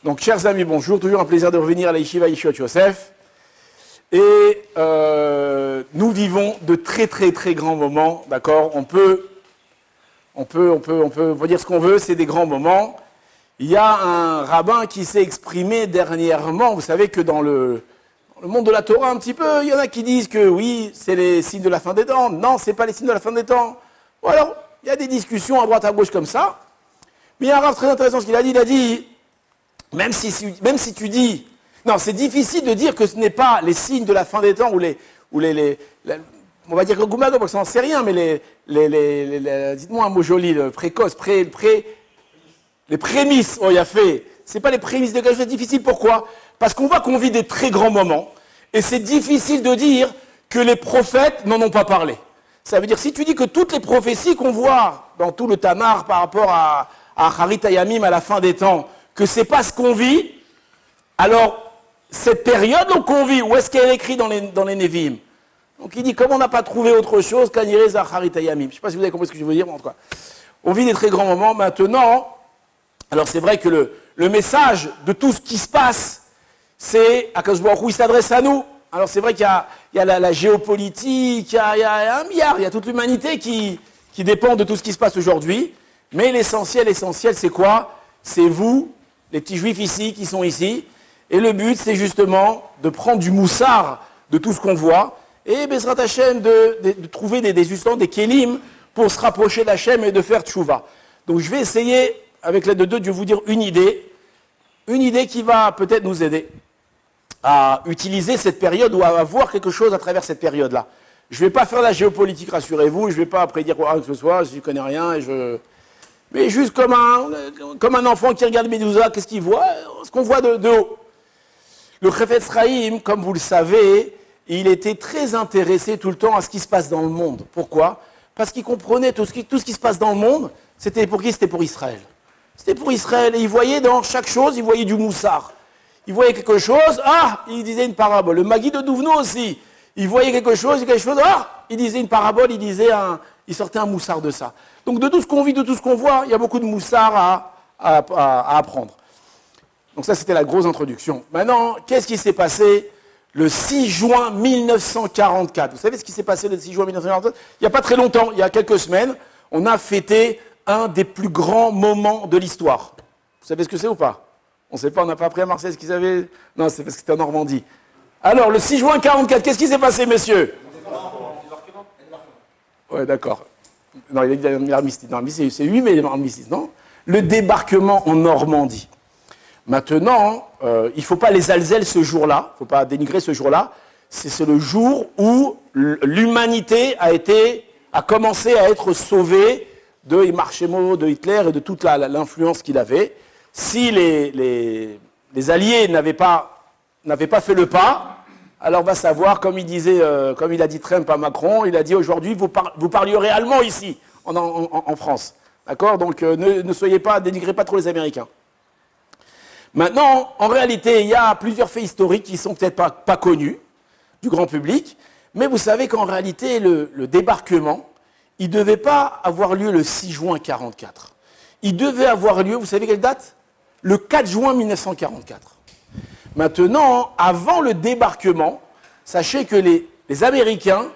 Donc, chers amis, bonjour. Toujours un plaisir de revenir à la Yeshiva Yeshua Yosef. Et nous vivons de très, très, très grands moments, d'accord. On peut dire ce qu'on veut, c'est des grands moments. Il y a un rabbin qui s'est exprimé dernièrement. Vous savez que dans le monde de la Torah, un petit peu, il y en a qui disent que oui, c'est les signes de la fin des temps. Non, c'est pas les signes de la fin des temps. Ou alors, il y a des discussions à droite, à gauche comme ça. Mais il y a un rabbin très intéressant ce qu'il a dit. Il a dit, même si tu dis, non, c'est difficile de dire que ce n'est pas les signes de la fin des temps ou on va dire que Goumado, parce qu'on n'en sait rien, mais dites-moi un mot joli, le précoce, les prémices, il a fait. C'est pas les prémices de quelque chose, c'est difficile. Pourquoi? Parce qu'on voit qu'on vit des très grands moments, et c'est difficile de dire que les prophètes n'en ont pas parlé. Ça veut dire, si tu dis que toutes les prophéties qu'on voit dans tout le Tamar par rapport à Harit Hayamim à la fin des temps, que c'est pas ce qu'on vit, alors cette période qu'on vit, où est-ce qu'elle est écrite dans les Nevi'im? Donc il dit, comme on n'a pas trouvé autre chose qu'Anirez Harit Hayamim. Je ne sais pas si vous avez compris ce que je veux dire, mais en tout cas, on vit des très grands moments. Maintenant, alors c'est vrai que le message de tout ce qui se passe, c'est Akadosh Baruch Hu, il s'adresse à nous. Alors c'est vrai qu'il y a la géopolitique, il y a un milliard, il y a toute l'humanité qui dépend de tout ce qui se passe aujourd'hui. Mais l'essentiel, c'est quoi? C'est vous, les petits juifs ici, qui sont ici. Et le but, c'est justement de prendre du moussard de tout ce qu'on voit. Et Bezrat Hashem, de trouver des kélim pour se rapprocher d'Hachem et de faire tchouva. Donc je vais essayer, avec l'aide de Dieu, de vous dire une idée qui va peut-être nous aider à utiliser cette période ou à voir quelque chose à travers cette période-là. Je ne vais pas faire la géopolitique, rassurez-vous, je ne vais pas après dire quoi que ce soit, je ne connais rien, mais juste comme un enfant qui regarde Médouza, qu'est-ce qu'il voit? Ce qu'on voit de haut. Le Chafetz Chaim, comme vous le savez, il était très intéressé tout le temps à ce qui se passe dans le monde. Pourquoi? Parce qu'il comprenait tout ce qui se passe dans le monde, c'était pour qui? C'était pour Israël. C'était pour Israël. Et il voyait dans chaque chose, il voyait du moussard. Il voyait quelque chose, il disait une parabole. Le Magui de Douvno aussi, il voyait quelque chose, il disait une parabole, il sortait un moussard de ça. Donc de tout ce qu'on vit, de tout ce qu'on voit, il y a beaucoup de moussard à apprendre. Donc ça, c'était la grosse introduction. Maintenant, qu'est-ce qui s'est passé le 6 juin 1944? Vous savez ce qui s'est passé le 6 juin 1944? Il n'y a pas très longtemps, il y a quelques semaines, on a fêté un des plus grands moments de l'histoire. Vous savez ce que c'est ou pas? On ne sait pas, on n'a pas appris à Marseille ce qu'ils avaient... Non, c'est parce que c'était en Normandie. Alors, le 6 juin 1944, qu'est-ce qui s'est passé, messieurs? Ouais, d'accord. Non, il a dit l'armistice. Non, c'est 8 mai, l'armistice, non? Le débarquement en Normandie. Maintenant, il ne faut pas les alzèles ce jour-là, il ne faut pas dénigrer ce jour-là. C'est le jour où l'humanité a commencé à être sauvée de Marchemo, de Hitler et de toute l'influence qu'il avait. Si les Alliés n'avaient pas fait le pas, alors on va savoir, comme il a dit Trump à Macron, il a dit aujourd'hui, vous parlierez allemand ici, en France. D'accord? Donc dénigrez pas trop les Américains. Maintenant, en réalité, il y a plusieurs faits historiques qui sont peut-être pas connus du grand public, mais vous savez qu'en réalité, le débarquement, il ne devait pas avoir lieu le 6 juin 1944. Il devait avoir lieu, vous savez quelle date? Le 4 juin 1944. Maintenant, avant le débarquement, sachez que les Américains,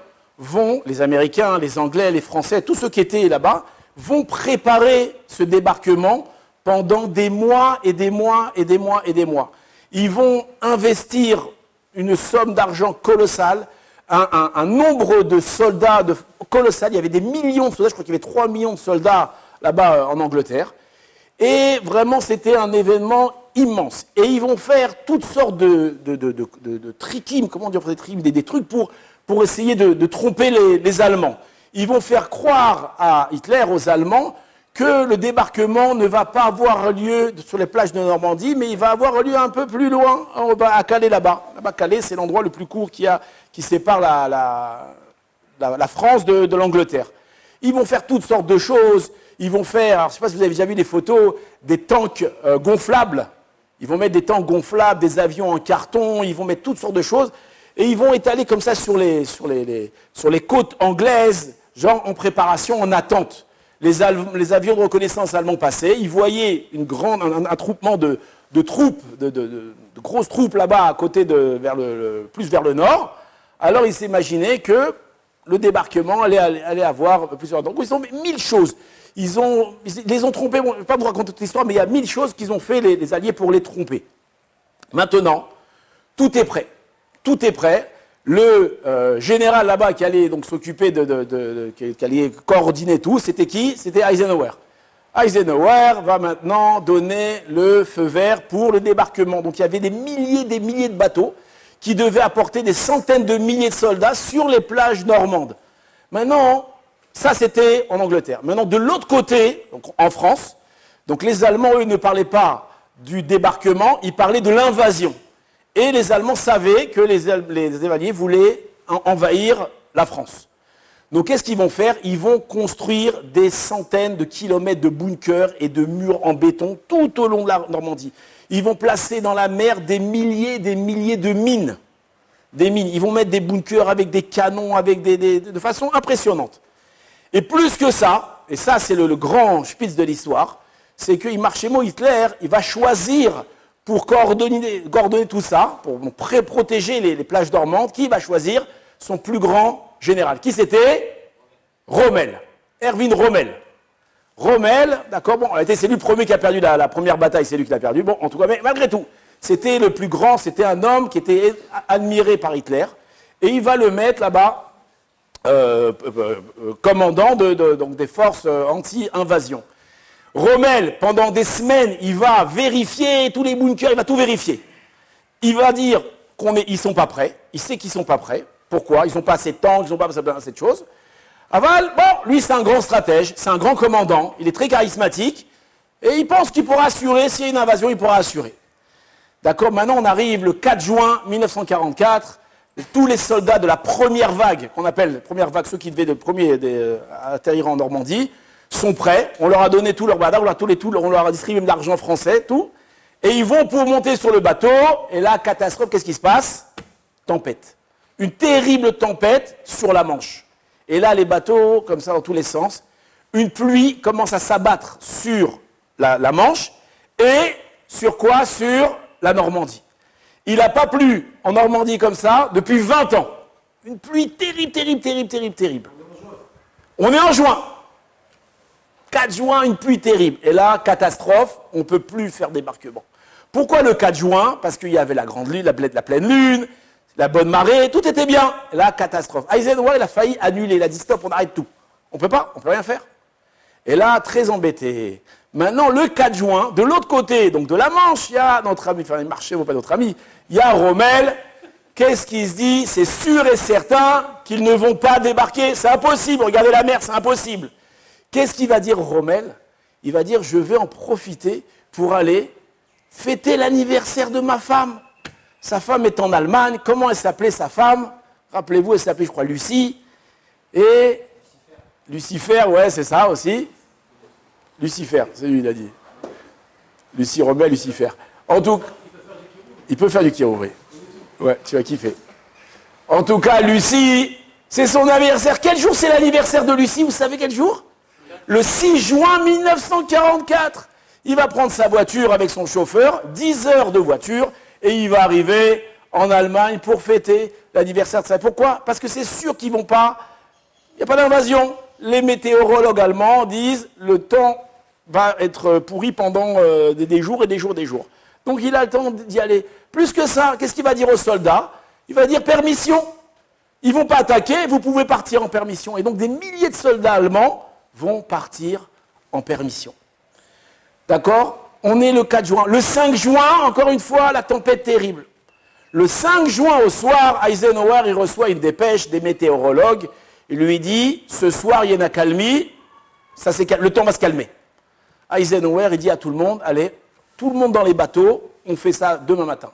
les Anglais, les Français, tous ceux qui étaient là-bas, vont préparer ce débarquement pendant des mois et des mois et des mois et des mois. Ils vont investir une somme d'argent colossale, un nombre de soldats colossal. Il y avait des millions de soldats, je crois qu'il y avait 3 millions de soldats là-bas en Angleterre. Et vraiment, c'était un événement immense. Et ils vont faire toutes sortes de trikim, comment dire, des trucs pour essayer de tromper les Allemands. Ils vont faire croire à Hitler, aux Allemands, que le débarquement ne va pas avoir lieu sur les plages de Normandie, mais il va avoir lieu un peu plus loin, à Calais là-bas. Là-bas, Calais, c'est l'endroit le plus court qui sépare la France de l'Angleterre. Ils vont faire toutes sortes de choses. Ils vont faire, alors, je ne sais pas si vous avez déjà vu des photos, des tanks gonflables. Ils vont mettre des tanks gonflables, des avions en carton, ils vont mettre toutes sortes de choses. Et ils vont étaler comme ça sur les côtes anglaises, genre en préparation, en attente. Les avions de reconnaissance allemands passaient, ils voyaient un attroupement de de troupes, de grosses troupes là-bas à côté plus vers le nord. Alors il s'est imaginé que le débarquement allait avoir plusieurs... Donc ils ont 1000 choses. Ils les ont trompés, bon, je ne vais pas vous raconter toute l'histoire, mais il y a 1000 choses qu'ils ont fait les Alliés pour les tromper. Maintenant, tout est prêt. Tout est prêt. Le général là-bas qui allait donc s'occuper qui allait coordonner tout, c'était qui? C'était Eisenhower. Eisenhower va maintenant donner le feu vert pour le débarquement. Donc il y avait des milliers de bateaux qui devaient apporter des centaines de milliers de soldats sur les plages normandes. Maintenant, ça c'était en Angleterre. Maintenant, de l'autre côté, donc en France, donc les Allemands, eux, ne parlaient pas du débarquement, ils parlaient de l'invasion. Et les Allemands savaient que les Alliés voulaient envahir la France. Donc qu'est-ce qu'ils vont faire? Ils vont construire des centaines de kilomètres de bunkers et de murs en béton tout au long de la Normandie. Ils vont placer dans la mer des milliers de mines. Des mines. Ils vont mettre des bunkers avec des canons, de façon impressionnante. Et plus que ça, et ça c'est le grand spitz de l'histoire, c'est qu'il marchait mot Hitler, il va choisir pour coordonner tout ça, pour protéger les plages normandes, qui va choisir son plus grand général. Qui c'était? Rommel. Erwin Rommel. Rommel, d'accord, bon, c'est lui le premier qui a perdu la première bataille, c'est lui qui l'a perdu. Bon, en tout cas, mais malgré tout, c'était le plus grand, c'était un homme qui était admiré par Hitler, et il va le mettre là-bas, commandant donc des forces anti-invasion. Rommel, pendant des semaines, il va vérifier tous les bunkers, il va tout vérifier. Il va dire qu'ils ne sont pas prêts, il sait qu'ils ne sont pas prêts. Pourquoi? Ils n'ont pas assez de temps, ils n'ont pas assez de choses. Aval, bon, lui c'est un grand stratège, c'est un grand commandant, il est très charismatique, et il pense qu'il pourra assurer, s'il y a une invasion, il pourra assurer. D'accord, maintenant on arrive le 4 juin 1944, tous les soldats de la première vague, qu'on appelle première vague, ceux qui devaient atterrir en Normandie, sont prêts, on leur a donné tout leur badar, on leur a distribué de l'argent français, tout, et ils vont pour monter sur le bateau, et là, catastrophe, qu'est-ce qui se passe? Tempête. Une terrible tempête sur la Manche. Et là, les bateaux, comme ça, dans tous les sens, une pluie commence à s'abattre sur la Manche, et sur quoi? Sur la Normandie. Il n'a pas plu en Normandie comme ça depuis 20 ans. Une pluie terrible. On est en juin. 4 juin, une pluie terrible. Et là, catastrophe, on ne peut plus faire débarquement. Pourquoi le 4 juin? Parce qu'il y avait la grande lune, la pleine lune, la bonne marée, tout était bien. Et là, catastrophe. Eisenhower, il a failli annuler, il a dit stop, on arrête tout. On ne peut rien faire. Et là, très embêté. Maintenant, le 4 juin, de l'autre côté, donc de la Manche, il y a notre ami, enfin, Marché, pas notre ami, il y a Rommel. Qu'est-ce qu'il se dit? C'est sûr et certain qu'ils ne vont pas débarquer. C'est impossible, regardez la mer, c'est impossible. Qu'est-ce qu'il va dire Rommel? Il va dire, je vais en profiter pour aller fêter l'anniversaire de ma femme. Sa femme est en Allemagne. Comment elle s'appelait sa femme? Rappelez-vous, elle s'appelait, je crois, Lucie. Et Lucifer, ouais, c'est ça aussi. Lucifer, c'est lui, il a dit. Lucie Rommel, Lucifer. En tout cas, il peut faire du kirovré. Ouais, tu vas kiffer. En tout cas, Lucie, c'est son anniversaire. Quel jour c'est l'anniversaire de Lucie? Vous savez quel jour? Le 6 juin 1944. Il va prendre sa voiture avec son chauffeur, 10 heures de voiture, et il va arriver en Allemagne pour fêter l'anniversaire de sa... Pourquoi? Parce que c'est sûr qu'ils vont pas... Il n'y a pas d'invasion. Les météorologues allemands disent le temps va être pourri pendant des jours et des jours et des jours. Donc il a le temps d'y aller. Plus que ça, qu'est-ce qu'il va dire aux soldats? Il va dire permission. Ils ne vont pas attaquer, vous pouvez partir en permission. Et donc des milliers de soldats allemands vont partir en permission. D'accord? On est le 4 juin. Le 5 juin, encore une fois, la tempête terrible. Le 5 juin au soir, Eisenhower, il reçoit une dépêche des météorologues. Il lui dit, ce soir, il y a une accalmie, le temps va se calmer. Eisenhower, il dit à tout le monde, allez, tout le monde dans les bateaux, on fait ça demain matin.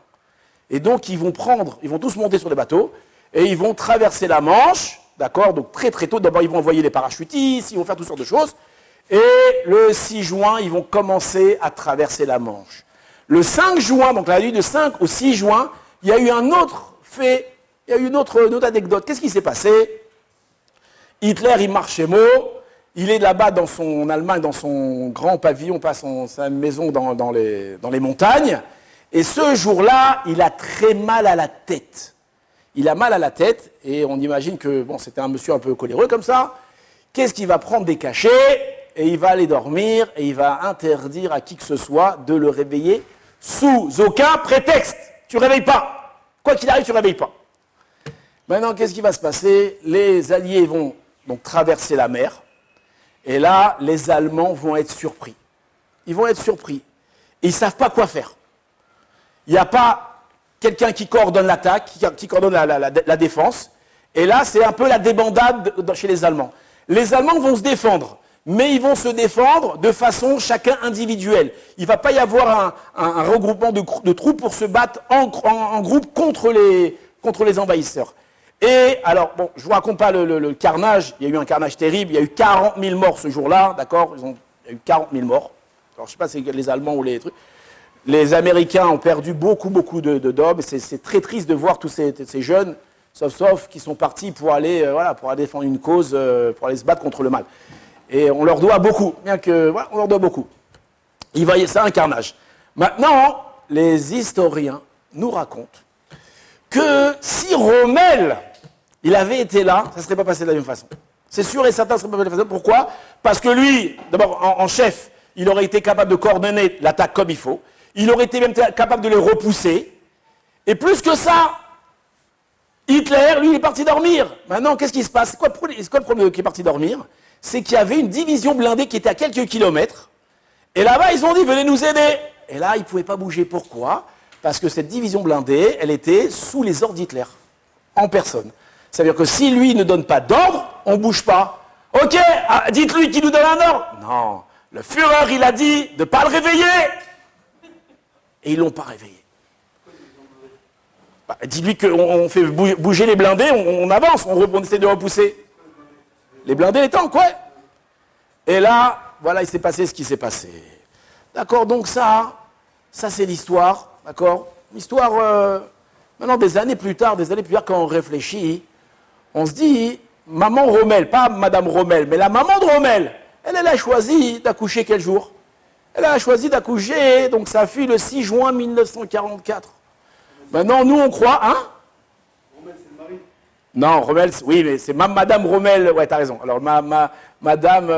Et donc, ils vont tous monter sur les bateaux, et ils vont traverser la Manche, d'accord, donc très tôt, d'abord ils vont envoyer les parachutistes, ils vont faire toutes sortes de choses, et le 6 juin, ils vont commencer à traverser la Manche. Le 5 juin, donc la nuit de 5 au 6 juin, il y a eu un autre fait, il y a eu une autre anecdote. Qu'est-ce qui s'est passé? Hitler, il marchait mot, Il est là-bas en Allemagne, dans son grand pavillon, pas sa maison dans les montagnes. Et ce jour-là, il a très mal à la tête. Il a mal à la tête, et on imagine que bon, c'était un monsieur un peu coléreux comme ça. Qu'est-ce qu'il va prendre des cachets, et il va aller dormir, et il va interdire à qui que ce soit de le réveiller sous aucun prétexte. Tu ne réveilles pas. Quoi qu'il arrive, tu ne réveilles pas. Maintenant, qu'est-ce qui va se passer? Les Alliés vont donc traverser la mer, et là, les Allemands vont être surpris. Ils vont être surpris. Et ils ne savent pas quoi faire. Il n'y a pas quelqu'un qui coordonne l'attaque, qui coordonne la défense. Et là, c'est un peu la débandade chez les Allemands. Les Allemands vont se défendre, mais ils vont se défendre de façon chacun individuelle. Il ne va pas y avoir un regroupement de troupes pour se battre en groupe contre les envahisseurs. Et alors, bon, je ne vous raconte pas le carnage, il y a eu un carnage terrible, il y a eu 40 000 morts ce jour-là, d'accord? Il y a eu 40 000 morts. Alors, je ne sais pas si c'est les Allemands ou les trucs. Les Américains ont perdu beaucoup d'hommes. C'est très triste de voir tous ces jeunes, sauf qui sont partis pour aller défendre une cause, pour aller se battre contre le mal. Et on leur doit beaucoup, bien que, voilà, on leur doit beaucoup. C'est un carnage. Maintenant, les historiens nous racontent que si Rommel, il avait été là, ça ne serait pas passé de la même façon. C'est sûr et certain, ça ne serait pas passé de la même façon. Pourquoi? Parce que lui, d'abord, en chef, il aurait été capable de coordonner l'attaque comme il faut. Il aurait été même capable de les repousser. Et plus que ça, Hitler, lui, il est parti dormir. Maintenant, qu'est-ce qui se passe? C'est quoi le problème qui est parti dormir? C'est qu'il y avait une division blindée qui était à quelques kilomètres. Et là-bas, ils ont dit, venez nous aider. Et là, ils ne pouvaient pas bouger. Pourquoi? Parce que cette division blindée, elle était sous les ordres d'Hitler, en personne. C'est-à-dire que si lui ne donne pas d'ordre, on ne bouge pas. Ok, dites-lui qu'il nous donne un ordre. Non, le Führer, il a dit de ne pas le réveiller. Et ils ne l'ont pas réveillé. Bah, dites-lui qu'on fait bouger les blindés, on avance, on essaie de repousser. Les blindés étant quoi? Et là, voilà, il s'est passé ce qui s'est passé. D'accord, donc ça c'est l'histoire, d'accord? L'histoire, maintenant des années plus tard, quand on réfléchit, on se dit, maman Rommel, pas Madame Rommel, mais la maman de Rommel, elle a choisi d'accoucher quel jour? Elle a choisi d'accoucher, donc ça fut le 6 juin 1944. Maintenant, nous, on croit, hein? Rommel, c'est le mari? Non, Rommel, oui, mais c'est Madame Rommel, ouais, t'as raison. Alors, Madame,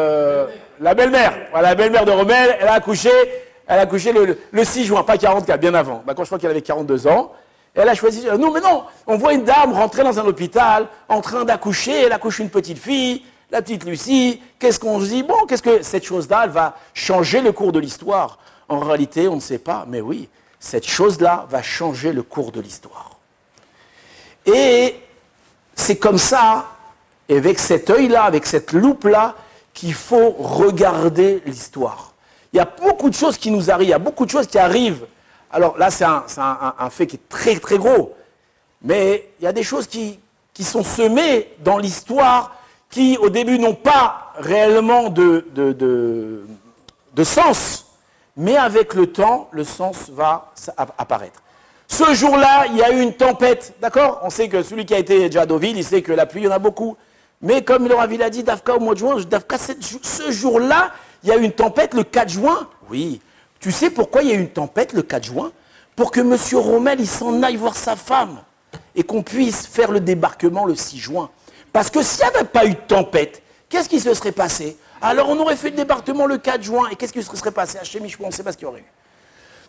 la belle-mère, voilà, la belle-mère de Rommel, elle a accouché le 6 juin, pas 44, bien avant. Bah, quand je crois qu'elle avait 42 ans, elle a choisi, non, mais non, on voit une dame rentrer dans un hôpital, en train d'accoucher, elle accouche une petite fille, la petite Lucie, qu'est-ce qu'on se dit? Bon, qu'est-ce que cette chose-là, elle va changer le cours de l'histoire? En réalité, on ne sait pas, mais oui, cette chose-là va changer le cours de l'histoire. Et c'est comme ça, et avec cet œil-là, avec cette loupe-là, qu'il faut regarder l'histoire. Il y a beaucoup de choses qui nous arrivent, il y a beaucoup de choses qui arrivent. Alors là, c'est un fait qui est très très gros, mais il y a des choses qui sont semées dans l'histoire qui, au début, n'ont pas réellement de sens, mais avec le temps, le sens va apparaître. Ce jour-là, il y a eu une tempête, d'accord? On sait que celui qui a été déjà à Deauville, il sait que la pluie, il y en a beaucoup. Mais comme le Ravi l'a dit, Dafka au mois de juin, Dafka, ce jour-là, il y a eu une tempête le 4 juin. Oui. Tu sais pourquoi il y a eu une tempête le 4 juin? Pour que M. Rommel, il s'en aille voir sa femme et qu'on puisse faire le débarquement le 6 juin. Parce que s'il n'y avait pas eu de tempête, qu'est-ce qui se serait passé? Alors on aurait fait le débarquement le 4 juin, et qu'est-ce qui se serait passé? À Chemichou, on ne sait pas ce qu'il y aurait eu.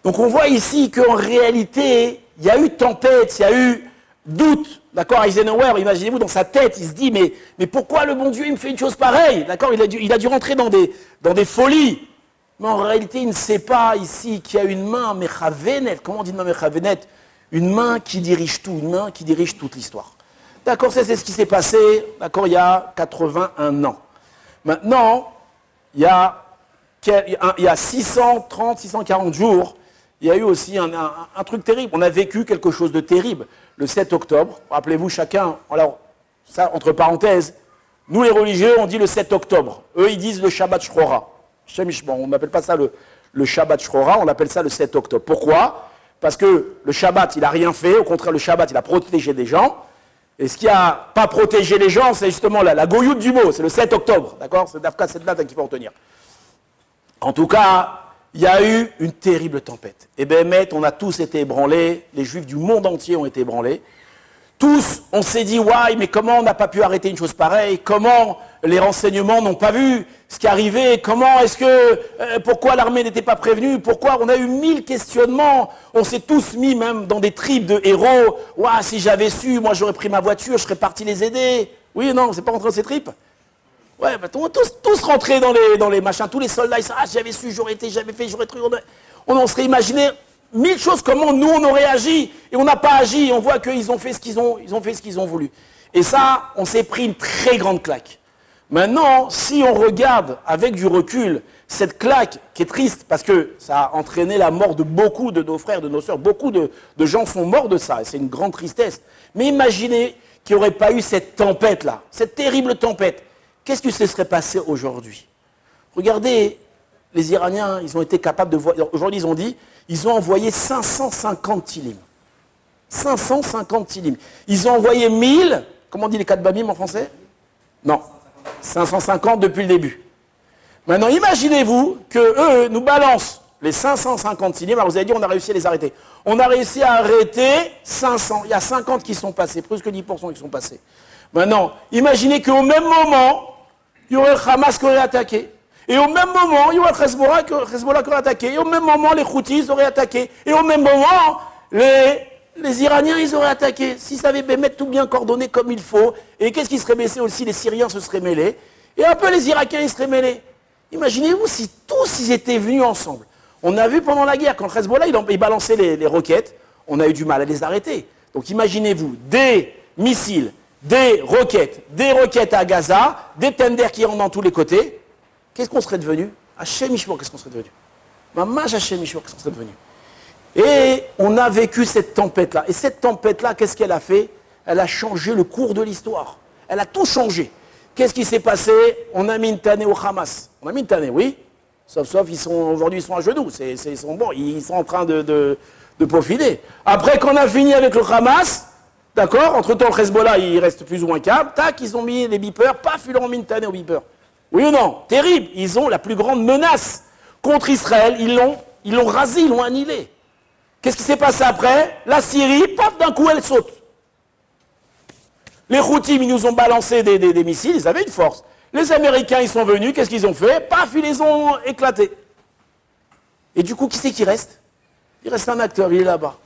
Donc on voit ici qu'en réalité, il y a eu tempête, il y a eu doute. D'accord, Eisenhower, imaginez-vous, dans sa tête, il se dit, mais pourquoi le bon Dieu, il me fait une chose pareille? D'accord, il a dû rentrer dans des folies. Mais en réalité, il ne sait pas ici qu'il y a une main, Mechavenet. Comment on dit une main Mechavenet? Une main qui dirige tout, une main qui dirige toute l'histoire. D'accord, ça c'est ce qui s'est passé, d'accord, il y a 81 ans. Maintenant, il y a 630, 640 jours, il y a eu aussi un truc terrible. On a vécu quelque chose de terrible. Le 7 octobre, rappelez-vous chacun, alors, ça entre parenthèses, nous les religieux, on dit le 7 octobre. Eux, ils disent le Shabbat Shchora. On n'appelle pas ça le Shabbat Shchora, on appelle ça le 7 octobre. Pourquoi? Parce que le Shabbat, il n'a rien fait, au contraire, le Shabbat, il a protégé des gens. Et ce qui n'a pas protégé les gens, c'est justement la goyoute du mot, c'est le 7 octobre, d'accord? C'est d'Afka cette date qu'il faut retenir. En tout cas, il y a eu une terrible tempête. Et ben, on a tous été ébranlés, les juifs du monde entier ont été ébranlés. Tous, on s'est dit, ouais, mais comment on n'a pas pu arrêter une chose pareille? Comment les renseignements n'ont pas vu ce qui arrivait? Comment est-ce que, pourquoi l'armée n'était pas prévenue? Pourquoi? On a eu 1000 questionnements. On s'est tous mis même dans des tripes de héros. Ouais, si j'avais su, moi j'aurais pris ma voiture, je serais parti les aider. Oui, non, c'est pas rentré dans ces tripes? Ouais, bah, on tous rentrés dans les machins. Tous les soldats, ils disent, ah, j'avais su, j'aurais été, j'avais fait, j'aurais truc. On serait imaginé 1000 choses, comment nous on aurait agi, et on n'a pas agi, on voit qu'ils ont fait ce qu'ils ont voulu. Et ça, on s'est pris une très grande claque. Maintenant, si on regarde avec du recul, cette claque qui est triste, parce que ça a entraîné la mort de beaucoup de nos frères, de nos sœurs, beaucoup de gens sont morts de ça, et c'est une grande tristesse. Mais imaginez qu'il n'y aurait pas eu cette tempête-là, cette terrible tempête. Qu'est-ce qui se serait passé aujourd'hui? Regardez, les Iraniens, ils ont été capables de voir, aujourd'hui ils ont dit, ils ont envoyé 550 tilim. 550 tilim. Ils ont envoyé 1000, comment on dit les Kadbamim en français? Non, 550 depuis le début. Maintenant, imaginez-vous qu'eux nous balancent les 550 tilim. Alors vous allez dire, on a réussi à les arrêter. On a réussi à arrêter 500. Il y a 50 qui sont passés, plus que 10% qui sont passés. Maintenant, imaginez qu'au même moment, il y aurait le Hamas qui aurait attaqué. Et au même moment, il y aurait le Hezbollah qui aurait attaqué. Et au même moment, les Houthis auraient attaqué. Et au même moment, les Iraniens, ils auraient attaqué. S'ils savaient mettre tout bien coordonné comme il faut. Et qu'est-ce qui serait baissé aussi? Les Syriens se seraient mêlés. Et un peu les Irakiens, ils seraient mêlés. Imaginez-vous si tous ils étaient venus ensemble. On a vu pendant la guerre, quand le Hezbollah, il balançait les roquettes, on a eu du mal à les arrêter. Donc imaginez-vous, des missiles, des roquettes à Gaza, des tenders qui rentrent dans tous les côtés. Qu'est-ce qu'on serait devenu? Hachem Ishmor, qu'est-ce qu'on serait devenu? Mamage Hachem Ishmor, qu'est-ce qu'on serait devenu? Et on a vécu cette tempête-là. Et cette tempête-là, qu'est-ce qu'elle a fait? Elle a changé le cours de l'histoire. Elle a tout changé. Qu'est-ce qui s'est passé? On a mis une tannée au Hamas. On a mis une tannée, oui. Sauf aujourd'hui, ils sont à genoux. Ils sont en train de peaufiner. Après qu'on a fini avec le Hamas, d'accord, entre-temps, le Hezbollah, il reste plus ou moins calme. Tac, ils ont mis les beepers. Paf, ils leur ont mis une tannée au beeper. Oui ou non? Terrible. Ils ont la plus grande menace contre Israël. Ils l'ont rasé, ils l'ont annihilé. Qu'est-ce qui s'est passé après? La Syrie, paf, d'un coup, elle saute. Les Houthis, ils nous ont balancé des missiles, ils avaient une force. Les Américains, ils sont venus, qu'est-ce qu'ils ont fait? Paf, ils les ont éclatés. Et du coup, qui c'est qui reste? Il reste un acteur, il est là-bas.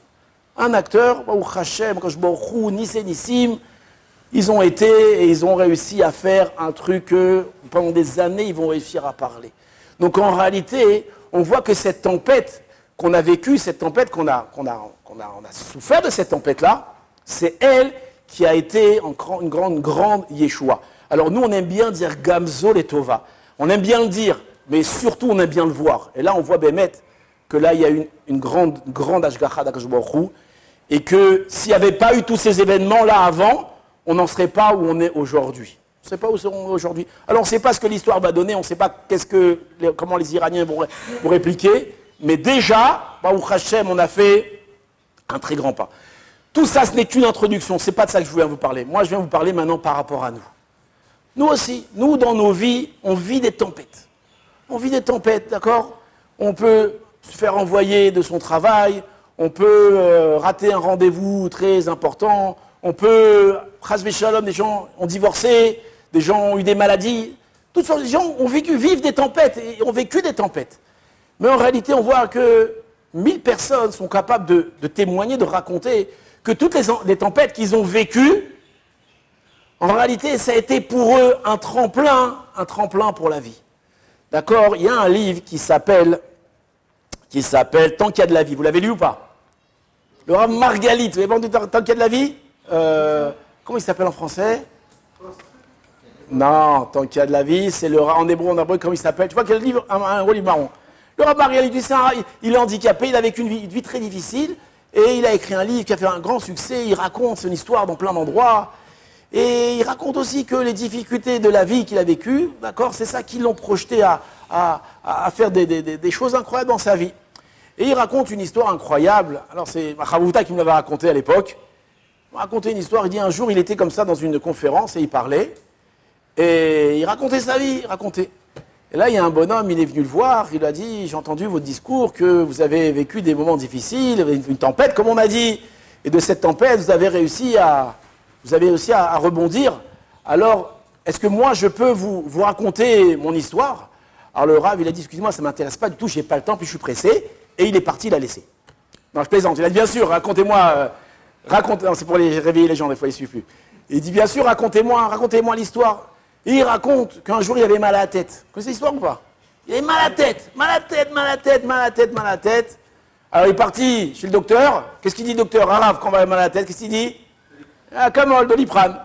Un acteur, Baruch Hashem, Kashborchou, Nissim, ils ont été et ils ont réussi à faire un truc que pendant des années, ils vont réussir à parler. Donc en réalité, on voit que cette tempête qu'on a vécue, cette tempête qu'on a souffert de cette tempête-là, c'est elle qui a été une grande Yeshua. Alors nous, on aime bien dire Gamzol et Tova. On aime bien le dire, mais surtout, on aime bien le voir. Et là, on voit Bémet que là, il y a une grande Ashgacha d'Akadosh Baruch Hu, et que s'il n'y avait pas eu tous ces événements-là avant, on n'en serait pas où on est aujourd'hui. On ne sait pas où serons aujourd'hui. Alors on ne sait pas ce que l'histoire va donner, on ne sait pas comment les Iraniens vont répliquer, mais déjà, Baruch Hashem, on a fait un très grand pas. Tout ça, ce n'est qu'une introduction, ce n'est pas de ça que je voulais vous parler. Moi, je viens vous parler maintenant par rapport à nous. Nous aussi, nous, dans nos vies, on vit des tempêtes. On vit des tempêtes, d'accord? On peut se faire envoyer de son travail, on peut rater un rendez-vous très important, on peut, Chasvé Shalom, des gens ont divorcé, des gens ont eu des maladies. Toutes sortes de gens vivent des tempêtes et ont vécu des tempêtes. Mais en réalité, on voit que 1000 personnes sont capables de témoigner, de raconter que toutes les tempêtes qu'ils ont vécues, en réalité, ça a été pour eux un tremplin pour la vie. D'accord? Il y a un livre qui s'appelle Tant qu'il y a de la vie. Vous l'avez lu ou pas? Le Rav Margalit. Vous avez entendu Tant qu'il y a de la vie? Comment il s'appelle en français? Non, Tant qu'il y a de la vie, c'est en hébreu, comment il s'appelle? Tu vois quel livre? Un gros livre marron. Le Rav Margalit, il est handicapé, il a vécu une vie très difficile, et il a écrit un livre qui a fait un grand succès. Il raconte son histoire dans plein d'endroits. Et il raconte aussi que les difficultés de la vie qu'il a vécues, d'accord, c'est ça qui l'ont projeté à faire des choses incroyables dans sa vie. Et il raconte une histoire incroyable. Alors c'est Chavouta qui me l'avait raconté à l'époque. Il m'a raconté une histoire, il dit un jour, il était comme ça dans une conférence et il parlait. Et il racontait sa vie, il racontait. Et là, il y a un bonhomme, il est venu le voir, il lui a dit, j'ai entendu votre discours, que vous avez vécu des moments difficiles, une tempête, comme on m'a dit. Et de cette tempête, vous avez réussi à rebondir. Alors, est-ce que moi, je peux vous raconter mon histoire? Alors le Rav, il a dit, excusez-moi, ça ne m'intéresse pas du tout, j'ai pas le temps, puis je suis pressé. Et il est parti, il a laissé. Non, je plaisante. Il a dit, bien sûr, racontez-moi, c'est pour réveiller les gens, des fois, ils ne suivent plus. Il dit, bien sûr, racontez-moi l'histoire. Et il raconte qu'un jour, il avait mal à la tête. Vous connaissez l'histoire ou pas? Il avait mal à la tête. Alors, il est parti chez le docteur. Qu'est-ce qu'il dit, docteur? Un Rav, quand on va mal à la tête, qu'est-ce qu'il dit? Ah, Camol, Doliprane.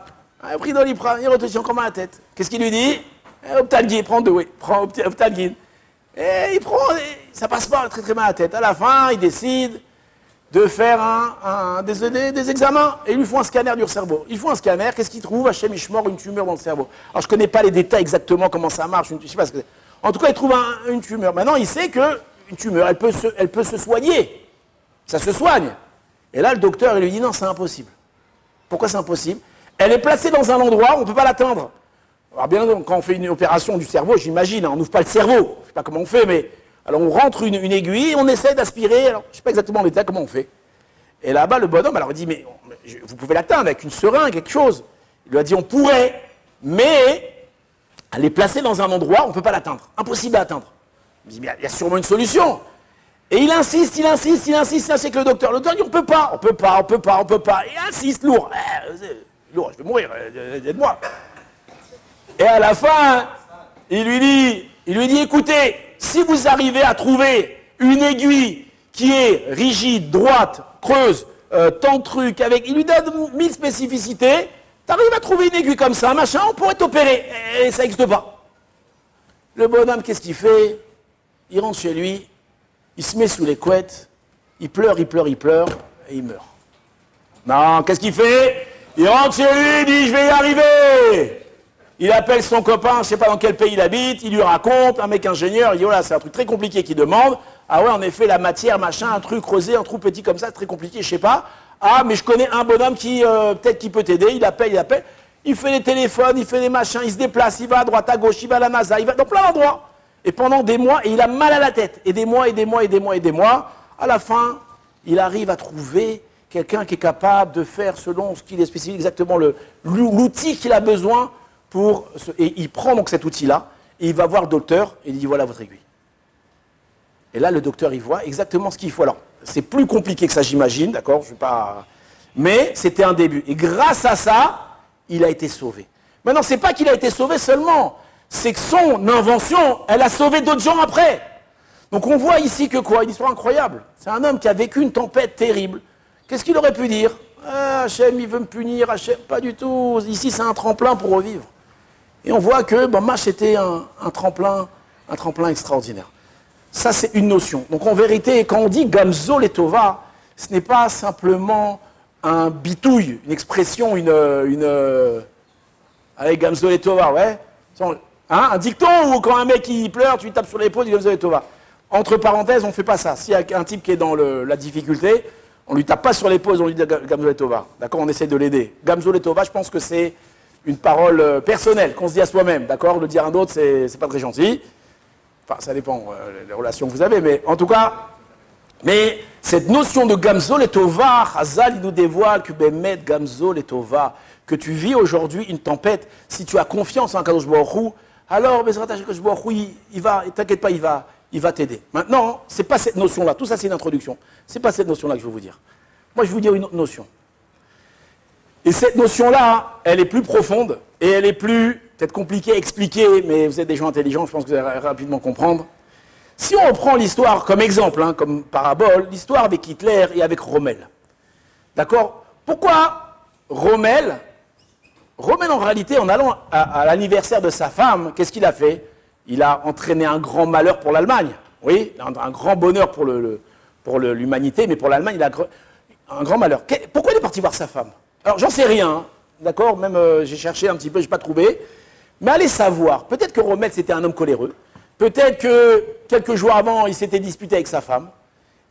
Il a pris Doliprane, il retient encore mal à la tête. Qu'est-ce qu'il lui dit? Optalgine, prends deux, oui. Prends Optalgine. Et il prend, ça passe pas, très très mal à la tête. À la fin, il décide de faire des examens. Et ils lui font un scanner du cerveau. Ils font un scanner, qu'est-ce qu'ils trouvent? Hachem Ishmor, une tumeur dans le cerveau. Alors je ne connais pas les détails exactement, comment ça marche, je ne sais pas ce que c'est. En tout cas, il trouve une tumeur. Maintenant, il sait qu'une tumeur, elle peut se soigner. Ça se soigne. Et là, le docteur, il lui dit non, c'est impossible. Pourquoi c'est impossible? Elle est placée dans un endroit où on ne peut pas l'atteindre. Alors bien sûr, quand on fait une opération du cerveau, j'imagine, on n'ouvre pas le cerveau. Je ne sais pas comment on fait, mais... Alors on rentre une aiguille, on essaie d'aspirer, alors je ne sais pas exactement l'état, comment on fait. Et là-bas, le bonhomme, alors il dit, mais vous pouvez l'atteindre avec une seringue, quelque chose. Il lui a dit, on pourrait, mais elle est placée dans un endroit, on ne peut pas l'atteindre. Impossible à atteindre. Il dit, mais il y a sûrement une solution. Et il insiste avec le docteur. Le docteur dit, on peut pas. Et il insiste, lourd. Lourd, je vais mourir, aide-moi. Et à la fin, il lui dit, écoutez, si vous arrivez à trouver une aiguille qui est rigide, droite, creuse, tant de trucs, il lui donne 1000 spécificités, tu arrives à trouver une aiguille comme ça, machin, on pourrait t'opérer. Et ça n'existe pas. Le bonhomme, qu'est-ce qu'il fait? Il rentre chez lui, il se met sous les couettes, il pleure, et il meurt. Non, qu'est-ce qu'il fait? Il rentre chez lui, il dit, je vais y arriver. Il appelle son copain, je ne sais pas dans quel pays il habite, il lui raconte, un mec ingénieur, il dit, voilà, c'est un truc très compliqué qu'il demande. Ah ouais, en effet, la matière, machin, un truc creusé, un trou petit comme ça, c'est très compliqué, je ne sais pas. Ah, mais je connais un bonhomme qui, peut-être qui peut t'aider, il appelle. Il fait les téléphones, il fait les machins, il se déplace, il va à droite, à gauche, il va à la NASA, il va dans plein d'endroits. Et pendant des mois, et il a mal à la tête. Et des mois. À la fin, il arrive à trouver quelqu'un qui est capable de faire selon ce qu'il est spécifique, exactement l'outil qu'il a besoin. Et il prend donc cet outil-là, et il va voir le docteur, et il dit, voilà votre aiguille. Et là, le docteur, il voit exactement ce qu'il faut. Alors, c'est plus compliqué que ça, j'imagine, d'accord? Je vais pas... Mais c'était un début. Et grâce à ça, il a été sauvé. Maintenant, c'est pas qu'il a été sauvé seulement, c'est que son invention, elle a sauvé d'autres gens après. Donc on voit ici que quoi? Une histoire incroyable. C'est un homme qui a vécu une tempête terrible. Qu'est-ce qu'il aurait pu dire? Ah, Hachem, il veut me punir, Hachem, pas du tout. Ici, c'est un tremplin pour revivre. Et on voit que Mâche était un tremplin extraordinaire. Ça, c'est une notion. Donc en vérité, quand on dit Gamzo Letova, ce n'est pas simplement un bitouille, une expression, allez, Gamzo Letova, ouais. Hein, un dicton ou quand un mec il pleure, tu lui tapes sur l'épaule, il dit Gamzo Letova. Entre parenthèses, on ne fait pas ça. S'il y a un type qui est dans la difficulté, on ne lui tape pas sur l'épaule, on lui dit Gamzo Letova. D'accord, on essaie de l'aider. Gamzo Letova, je pense que c'est une parole personnelle qu'on se dit à soi-même, d'accord? Le dire à un autre, c'est pas très gentil. Enfin, ça dépend des relations que vous avez, mais en tout cas, mais cette notion de Gamzo Letova, Hazal, il nous dévoile que Bemet Gamzo Letova, que tu vis aujourd'hui une tempête, si tu as confiance en Kadosh Baruch Hu, alors Bezrat Kadosh Baruch Hu, il va, t'inquiète pas, il va t'aider. Maintenant, c'est pas cette notion-là, tout ça c'est une introduction, c'est pas cette notion-là que je vais vous dire. Moi, je vais vous dire une autre notion. Et cette notion-là, elle est plus profonde et elle est plus, peut-être compliquée à expliquer, mais vous êtes des gens intelligents, je pense que vous allez rapidement comprendre. Si on reprend l'histoire comme exemple, hein, comme parabole, l'histoire avec Hitler et avec Rommel. D'accord? Pourquoi Rommel, en réalité, en allant à l'anniversaire de sa femme, qu'est-ce qu'il a fait? Il a entraîné un grand malheur pour l'Allemagne. Oui, un grand bonheur pour l'humanité, mais pour l'Allemagne, il a un grand malheur. Pourquoi il est parti voir sa femme? Alors, j'en sais rien, d'accord? Même j'ai cherché un petit peu, je n'ai pas trouvé. Mais allez savoir, peut-être que Rommel, c'était un homme coléreux. Peut-être que quelques jours avant, il s'était disputé avec sa femme.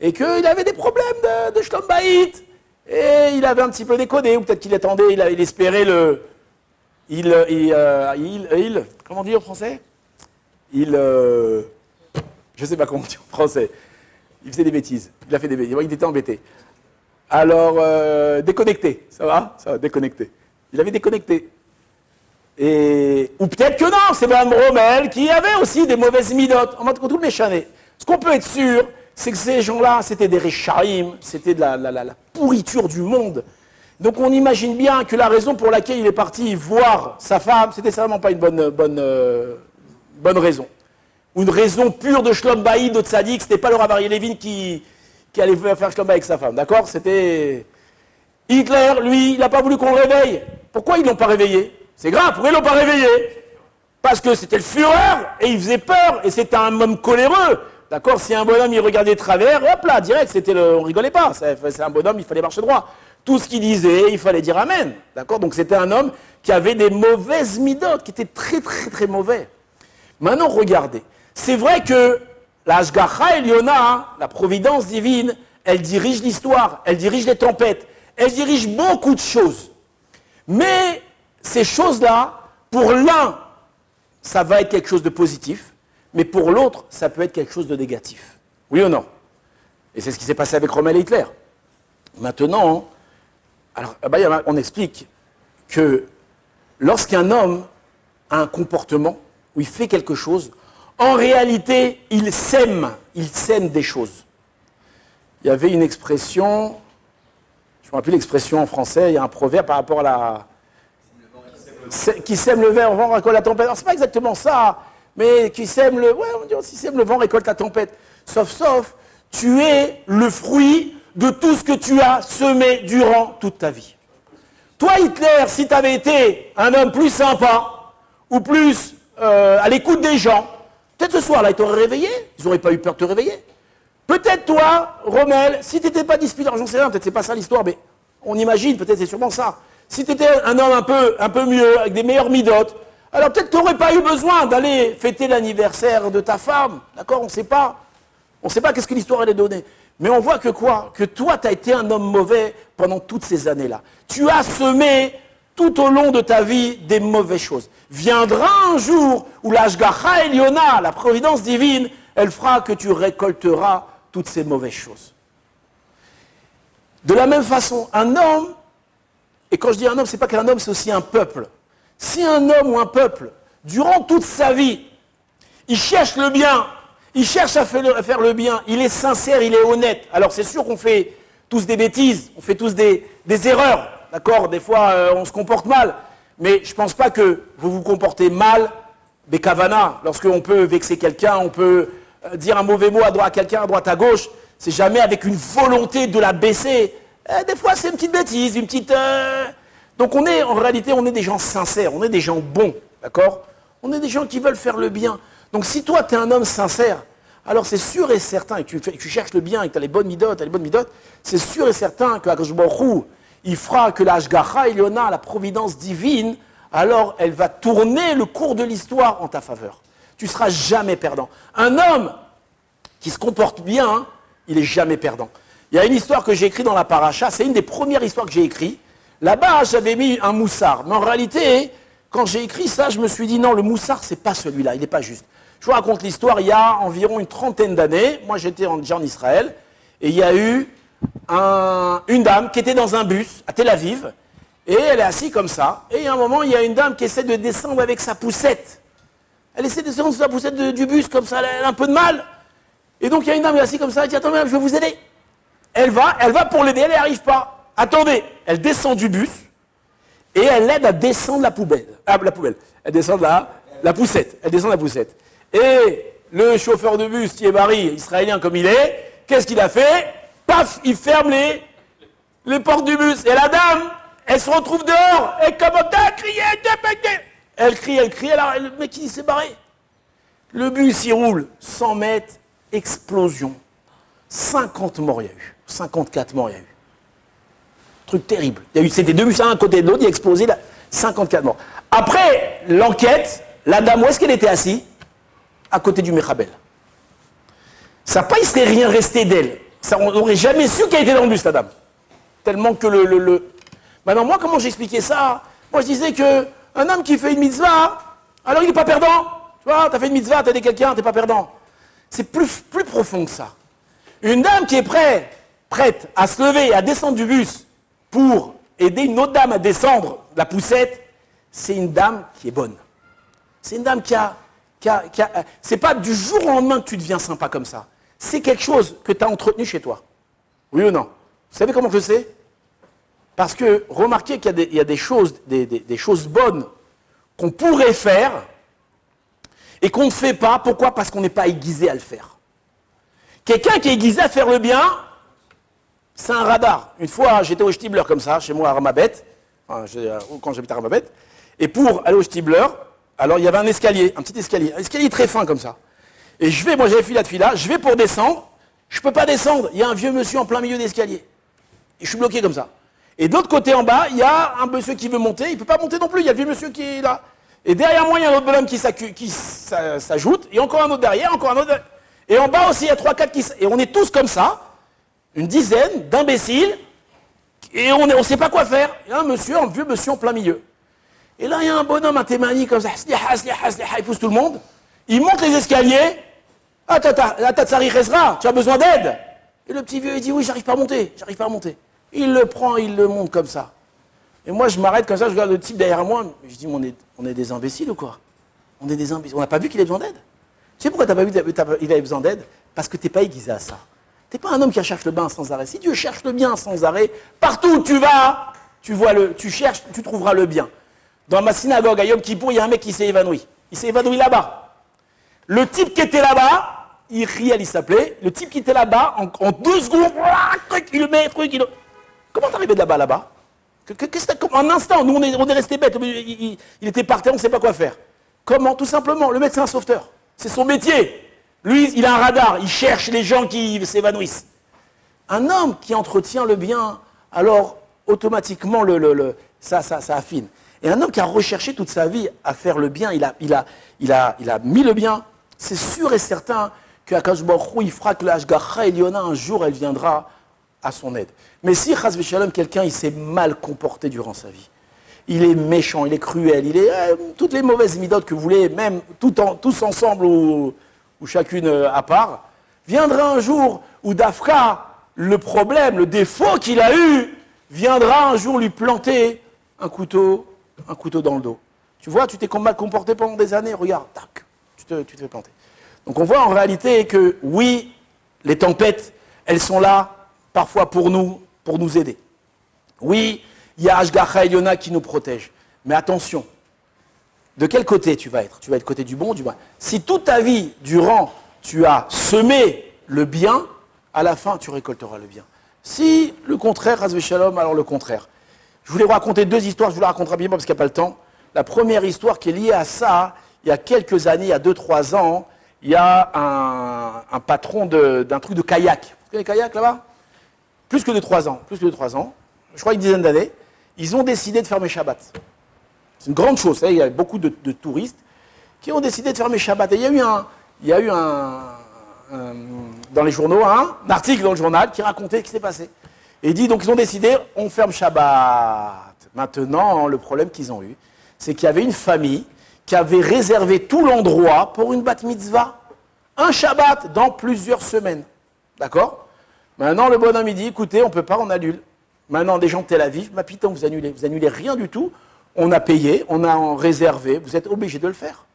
Et qu'il avait des problèmes de Shlom Bayit. Et il avait un petit peu déconné, ou peut-être qu'il attendait, il espérait le... comment dire en français? Je sais pas comment dire en français. Il faisait des bêtises. Il a fait des bêtises. Il était embêté. Alors, déconnecté. Ça va, déconnecté. Il avait déconnecté. Ou peut-être que non, c'est Mme Rommel qui avait aussi des mauvaises midotes. En mode tout le méchané. Ce qu'on peut être sûr, c'est que ces gens-là, c'était des réchaïm, c'était de la pourriture du monde. Donc on imagine bien que la raison pour laquelle il est parti voir sa femme, c'était certainement pas une bonne raison. Ou une raison pure de Shlom Baïd, de Tzadik, c'était pas le Rav Aryeh Levin qui allait faire Shlom Baïd avec sa femme, d'accord? C'était... Hitler, lui, il n'a pas voulu qu'on le réveille. Pourquoi ils l'ont pas réveillé? C'est grave, pourquoi ils l'ont pas réveillé? Parce que c'était le Führer, et il faisait peur, et c'était un homme coléreux. D'accord? Si un bonhomme, il regardait de travers, hop là, direct, on rigolait pas. C'est un bonhomme, il fallait marcher droit. Tout ce qu'il disait, il fallait dire Amen. D'accord? Donc c'était un homme qui avait des mauvaises midotes, qui étaient très, très, très mauvais. Maintenant, regardez. C'est vrai que la Hashgacha Eliona, la providence divine, elle dirige l'histoire, elle dirige les tempêtes, elle dirige beaucoup de choses. Mais ces choses-là, pour l'un, ça va être quelque chose de positif, mais pour l'autre, ça peut être quelque chose de négatif. Oui ou non? Et c'est ce qui s'est passé avec Rommel et Hitler. Maintenant, alors, on explique que lorsqu'un homme a un comportement où il fait quelque chose, en réalité, il sème des choses. Il y avait une expression, je ne me rappelle plus l'expression en français, il y a un proverbe par rapport à la... Qui sème le vent récolte la tempête. Alors, c'est pas exactement ça, mais qui sème le... Ouais, on dit aussi sème le vent récolte la tempête. Sauf, tu es le fruit de tout ce que tu as semé durant toute ta vie. Toi, Hitler, si tu avais été un homme plus sympa, ou plus à l'écoute des gens, peut-être ce soir-là, ils t'auraient réveillé, ils n'auraient pas eu peur de te réveiller. Peut-être toi, Rommel, si tu n'étais pas disputé, j'en sais rien, peut-être c'est pas ça l'histoire, mais on imagine, peut-être c'est sûrement ça. Si tu étais un homme un peu mieux, avec des meilleures midotes, alors peut-être tu n'aurais pas eu besoin d'aller fêter l'anniversaire de ta femme, d'accord? On ne sait pas. On ne sait pas qu'est-ce que l'histoire allait donner. Mais on voit que quoi? Que toi, tu as été un homme mauvais pendant toutes ces années-là. Tu as semé tout au long de ta vie des mauvaises choses. Viendra un jour où la Hashgacha Eliona, la providence divine, elle fera que tu récolteras toutes ces mauvaises choses. De la même façon, un homme, et quand je dis un homme, ce n'est pas qu'un homme, c'est aussi un peuple. Si un homme ou un peuple, durant toute sa vie, il cherche le bien, il cherche à faire le bien, il est sincère, il est honnête. Alors c'est sûr qu'on fait tous des bêtises, on fait tous des erreurs, d'accord? Des fois, on se comporte mal. Mais je ne pense pas que vous vous comportez mal, Bekavana, lorsqu'on peut vexer quelqu'un, on peut dire un mauvais mot à quelqu'un, à droite, à gauche. C'est jamais avec une volonté de la baisser. Des fois, c'est une petite bêtise, une petite... Donc en réalité, on est des gens sincères, on est des gens bons, d'accord? On est des gens qui veulent faire le bien. Donc si toi, tu es un homme sincère, alors c'est sûr et certain, et que tu cherches le bien, et que tu as les bonnes midotes, c'est sûr et certain que Akadosh Baruch Hu, il fera que la Hashgacha Eliona, la providence divine, alors elle va tourner le cours de l'histoire en ta faveur. Tu ne seras jamais perdant. Un homme qui se comporte bien, il n'est jamais perdant. Il y a une histoire que j'ai écrite dans la paracha, c'est une des premières histoires que j'ai écrites. Là-bas, j'avais mis un moussard. Mais en réalité, quand j'ai écrit ça, je me suis dit non, le moussard, c'est pas celui-là, il n'est pas juste. Je vous raconte l'histoire, il y a environ une trentaine d'années, moi j'étais déjà en Israël, et il y a eu une dame qui était dans un bus à Tel Aviv, et elle est assise comme ça, et à un moment, il y a une dame qui essaie de descendre avec sa poussette. Elle essaie de descendre sur la poussette du bus, comme ça, elle a un peu de mal. Et donc il y a une dame qui est assise comme ça, elle dit, attends madame, je vais vous aider. Elle va pour l'aider, elle n'y arrive pas. Attendez, elle descend du bus, et elle l'aide à descendre la poubelle. Elle descend la poussette. Elle descend la poussette. Et le chauffeur de bus, Thierry, israélien comme il est, qu'est-ce qu'il a fait? Paf, il ferme les portes du bus. Et la dame, elle se retrouve dehors. Et comme elle criait, elle crie, alors le mec il s'est barré. Le bus il roule 100 mètres, explosion. 50 morts il y a eu. 54 morts il y a eu. Truc terrible. C'était deux bus, un à côté de l'autre, il a explosé, 54 morts. Après l'enquête, la dame, où est-ce qu'elle était assise? À côté du Mechabel. Ça n'a pas, il ne serait rien resté d'elle. On n'aurait jamais su qu'elle était dans le bus, la dame. Tellement que Maintenant, moi, comment j'expliquais ça? Moi, je disais qu'un homme qui fait une mitzvah, alors il n'est pas perdant. Tu vois, tu as fait une mitzvah, tu as aidé quelqu'un, tu n'es pas perdant. C'est plus profond que ça. Une dame qui est prête à se lever et à descendre du bus pour aider une autre dame à descendre la poussette, c'est une dame qui est bonne. C'est une dame qui a c'est pas du jour au lendemain que tu deviens sympa comme ça. C'est quelque chose que tu as entretenu chez toi. Oui ou non? Vous savez comment je sais? Parce que remarquez qu'il y a des choses, des choses bonnes qu'on pourrait faire et qu'on ne fait pas. Pourquoi? Parce qu'on n'est pas aiguisé à le faire. Quelqu'un qui est aiguisé à faire le bien, c'est un radar. Une fois, j'étais au Stibler comme ça, chez moi à Ramabet, quand j'habitais à Ramabet, et pour aller au Stibler, alors il y avait un escalier, un petit escalier, un escalier très fin comme ça. Et moi j'avais fila de fila, je vais pour descendre, je ne peux pas descendre, il y a un vieux monsieur en plein milieu d'escalier. Et je suis bloqué comme ça. Et de l'autre côté en bas, il y a un monsieur qui veut monter, il ne peut pas monter non plus, il y a le vieux monsieur qui est là. Et derrière moi, il y a un autre bonhomme qui s'ajoute, et encore un autre derrière, encore un autre. Et en bas aussi, il y a 3-4 qui... Et on est tous comme ça, une dizaine d'imbéciles, et on ne sait pas quoi faire. Il y a un vieux monsieur en plein milieu. Et là, il y a un bonhomme, un témani comme ça, il pousse tout le monde, il monte les escaliers, ah, Tatsari Rezra, tu as besoin d'aide? Et le petit vieux, il dit, oui, j'arrive pas à monter. Il le prend, il le monte comme ça. Et moi, je m'arrête comme ça, je regarde le type derrière moi, je dis, on est des imbéciles ou quoi? On est des imbéciles. On n'a pas vu qu'il ait besoin d'aide? Tu sais pourquoi tu n'as pas vu qu'il avait besoin d'aide? Parce que tu n'es pas aiguisé à ça. Tu n'es pas un homme qui cherche le bien sans arrêt. Si Dieu cherche le bien sans arrêt, partout où tu vas, tu cherches, tu trouveras le bien. Dans ma synagogue, à Yom Kippour, il y a un mec qui s'est évanoui. Il s'est évanoui là-bas. Le type qui était là-bas, Iriel il s'appelait, le type qui était là-bas, en 2 secondes, il le met, Comment t'es arrivé de là-bas? En un instant, nous on est restés bêtes, il était par terre, on ne sait pas quoi faire. Comment? Tout simplement, le mec c'est un sauveteur. C'est son métier. Lui, il a un radar, il cherche les gens qui s'évanouissent. Un homme qui entretient le bien, alors automatiquement ça affine. Et un homme qui a recherché toute sa vie à faire le bien, il a mis le bien, c'est sûr et certain qu'Akash Baruch Hu, il fera que la Hashgacha Eliona, un jour, elle viendra à son aide. Mais si, Chas v'Shalom, quelqu'un, il s'est mal comporté durant sa vie, il est méchant, il est cruel, il est toutes les mauvaises midotes que vous voulez, même tous ensemble ou chacune à part, viendra un jour où Dafka, le problème, le défaut qu'il a eu, viendra un jour lui planter un couteau dans le dos. Tu vois, tu t'es mal comporté pendant des années, regarde, tac, tu te fais planter. Donc on voit en réalité que oui, les tempêtes, elles sont là parfois pour nous aider. Oui, il y a Hashgacha Eliona qui nous protège. Mais attention, de quel côté tu vas être? Tu vas être côté du bon ou du mal? Si toute ta vie, durant, tu as semé le bien, à la fin, tu récolteras le bien. Si le contraire, Chas v'Shalom, alors le contraire. Je voulais vous raconter 2 histoires, je vous la raconte rapidement parce qu'il n'y a pas le temps. La première histoire qui est liée à ça, il y a quelques années, il y a 2-3 ans, il y a un patron d'un truc de kayak. Vous connaissez le kayak là-bas? Plus que de 3 ans, je crois une dizaine d'années, ils ont décidé de fermer Shabbat. C'est une grande chose, il y a beaucoup de touristes qui ont décidé de fermer Shabbat. Et il y a eu dans les journaux un article dans le journal qui racontait ce qui s'est passé. Et il dit, donc ils ont décidé, on ferme Shabbat. Maintenant, le problème qu'ils ont eu, c'est qu'il y avait une famille qui avait réservé tout l'endroit pour une bat mitzvah. Un Shabbat dans plusieurs semaines. D'accord? Maintenant, le bonhomme, il dit, écoutez, on ne peut pas, on annule. Maintenant, des gens de Tel Aviv, ma putain, vous annulez rien du tout. On a payé, on a réservé, vous êtes obligé de le faire.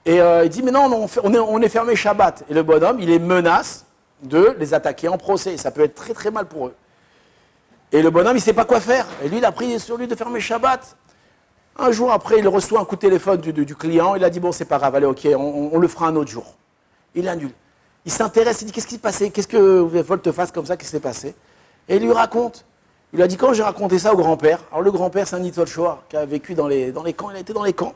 Et il dit, mais non, on est fermé Shabbat. Et le bonhomme, il les menace de les attaquer en procès. Ça peut être très très mal pour eux. Et le bonhomme, il ne sait pas quoi faire. Et lui, il a pris sur lui de fermer Shabbat. Un jour après, il reçoit un coup de téléphone du client. Il a dit, bon, c'est pas grave, allez, ok, on le fera un autre jour. Il annule. Il s'intéresse, il dit, qu'est-ce qui s'est passé? Qu'est-ce que volte-face comme ça, qu'est-ce qui s'est passé? Et il lui raconte. Il a dit, quand j'ai raconté ça au grand-père, alors le grand-père, c'est un Nitzol Shoah, qui a vécu dans les camps, il a été dans les camps.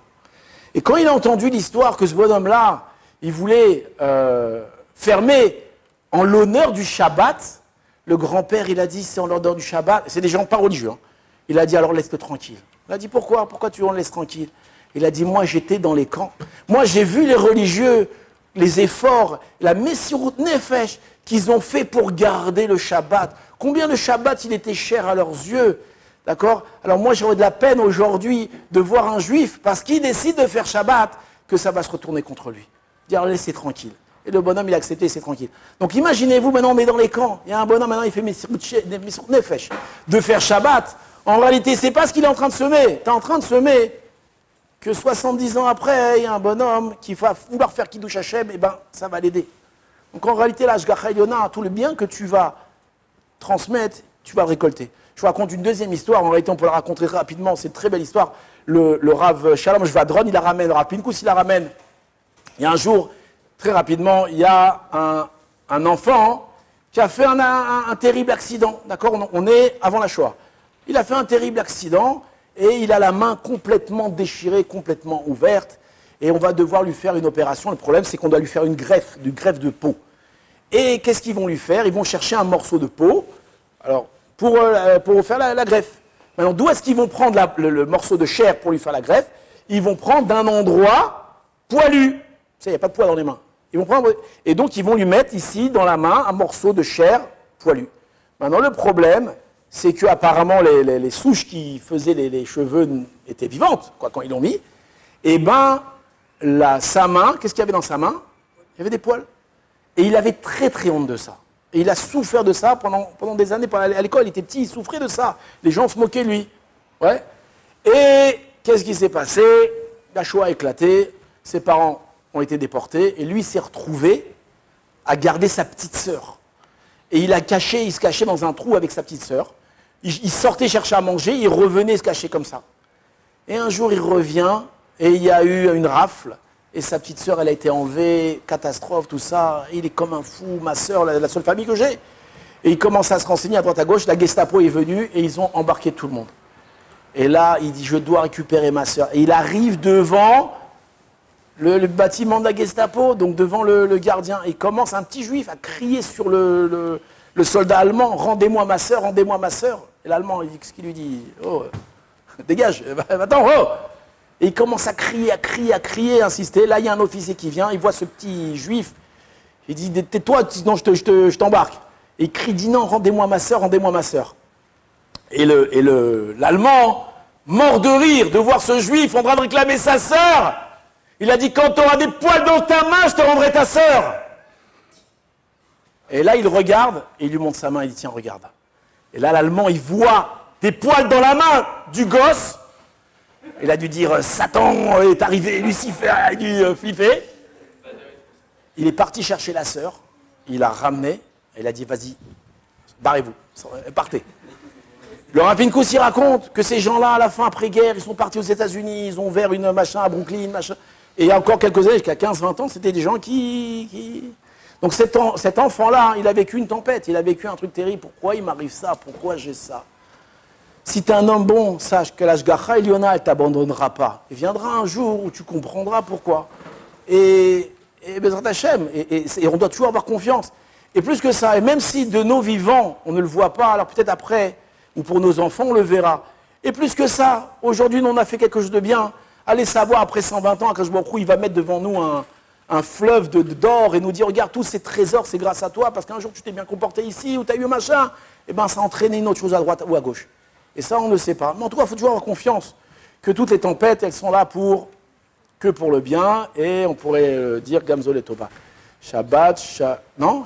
Et quand il a entendu l'histoire que ce bonhomme-là, il voulait fermer en l'honneur du Shabbat, le grand-père, il a dit, c'est en l'honneur du Shabbat, c'est des gens pas religieux, hein. Il a dit, alors laisse-le tranquille. Il a dit, pourquoi tu en laisses tranquille? Il a dit, moi j'étais dans les camps. Moi j'ai vu les religieux, les efforts, la Messirut Nefesh qu'ils ont fait pour garder le Shabbat. Combien le Shabbat, il était cher à leurs yeux. D'accord? Alors moi, j'aurais de la peine aujourd'hui de voir un juif, parce qu'il décide de faire Shabbat, que ça va se retourner contre lui. Dire, laissez tranquille. Et le bonhomme, il a accepté, c'est tranquille. Donc imaginez-vous, maintenant, on est dans les camps. Il y a un bonhomme, maintenant, il fait Nefesh. De faire Shabbat. En réalité, c'est pas ce qu'il est en train de semer. Tu es en train de semer que 70 ans après, il y a un bonhomme qui va vouloir faire Kiddush Hashem, et ben, ça va l'aider. Donc en réalité, là, Ashgacha Yona, tout le bien que tu vas transmettre, tu vas le récolter. Je vous raconte une deuxième histoire. En réalité, on peut la raconter rapidement. C'est une très belle histoire. Le Rav Shalom Jvadron, il la ramène. Le Rav Pinkus, il la ramène. Il y a un jour, très rapidement, il y a un enfant qui a fait un terrible accident. D'accord? On est avant la Shoah. Il a fait un terrible accident et il a la main complètement déchirée, complètement ouverte. Et on va devoir lui faire une opération. Le problème, c'est qu'on doit lui faire une greffe de peau. Et qu'est-ce qu'ils vont lui faire? Ils vont chercher un morceau de peau. Alors, pour faire la greffe. Maintenant, d'où est-ce qu'ils vont prendre le morceau de chair pour lui faire la greffe? Ils vont prendre d'un endroit poilu. Vous savez, il n'y a pas de poids dans les mains. Ils vont prendre, et donc, ils vont lui mettre ici, dans la main, un morceau de chair poilu. Maintenant, le problème, c'est qu'apparemment, les souches qui faisaient les cheveux étaient vivantes, quoi, quand ils l'ont mis. Et bien, sa main, qu'est-ce qu'il y avait dans sa main? Il y avait des poils. Et il avait très, très honte de ça. Et il a souffert de ça pendant des années. À l'école, il était petit, il souffrait de ça. Les gens se moquaient de lui. Ouais. Et qu'est-ce qui s'est passé? La Shoah a éclaté, ses parents ont été déportés, et lui s'est retrouvé à garder sa petite sœur. Et il se cachait dans un trou avec sa petite sœur. Il sortait chercher à manger, il revenait se cacher comme ça. Et un jour, il revient, et il y a eu une rafle. Et sa petite sœur, elle a été enlevée, catastrophe, tout ça. Il est comme un fou, ma sœur, la seule famille que j'ai. Et il commence à se renseigner à droite à gauche. La Gestapo est venue et ils ont embarqué tout le monde. Et là, il dit, je dois récupérer ma sœur. Et il arrive devant le bâtiment de la Gestapo, donc devant le gardien. Et il commence, un petit juif, à crier sur le soldat allemand, rendez-moi ma sœur, rendez-moi ma sœur. Et l'allemand, qu'est-ce qu'il lui dit? Oh, dégage, attends, oh! Et il commence à crier, insister. Là, il y a un officier qui vient, il voit ce petit juif. Il dit, tais-toi, sinon je t'embarque. Et il crie, dit non, rendez-moi ma sœur, rendez-moi ma sœur. Et l'Allemand, mort de rire de voir ce juif en train de réclamer sa sœur, il a dit, quand tu auras des poils dans ta main, je te rendrai ta sœur. Et là, il regarde, et il lui montre sa main, il dit, tiens, regarde. Et là, l'Allemand, il voit des poils dans la main du gosse. Il a dû dire, Satan est arrivé, Lucifer a dû flipper. Il est parti chercher la sœur, il l'a ramenée, et il a dit, vas-y, barrez-vous, partez. Le Rav Pinkus, il raconte que ces gens-là, à la fin, après-guerre, ils sont partis aux États-Unis, ils ont ouvert une machin à Brooklyn, machin. Et il y a encore quelques années, jusqu'à 15-20 ans, c'était des gens qui... Donc cet enfant-là, il a vécu une tempête, il a vécu un truc terrible. Pourquoi il m'arrive ça? Pourquoi j'ai ça? Si tu es un homme bon, sache que l'Ashgacha Eliona, elle ne t'abandonnera pas. Il viendra un jour où tu comprendras pourquoi. Et Bezrat Hashem, et on doit toujours avoir confiance. Et plus que ça, et même si de nos vivants, on ne le voit pas, alors peut-être après, ou pour nos enfants, on le verra. Et plus que ça, aujourd'hui, on a fait quelque chose de bien. Allez savoir, après 120 ans, Akash Baruch Hu, il va mettre devant nous un fleuve d'or et nous dire, regarde, tous ces trésors, c'est grâce à toi, parce qu'un jour, tu t'es bien comporté ici, ou tu as eu un machin, et bien ça a entraîné une autre chose à droite ou à gauche. Et ça, on ne sait pas. Mais en tout cas, il faut toujours avoir confiance que toutes les tempêtes, elles sont là que pour le bien. Et on pourrait dire Gamzol et Toba. Shabbat Shalom?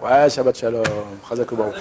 Ouais, Shabbat Shalom. Chazak Baruch.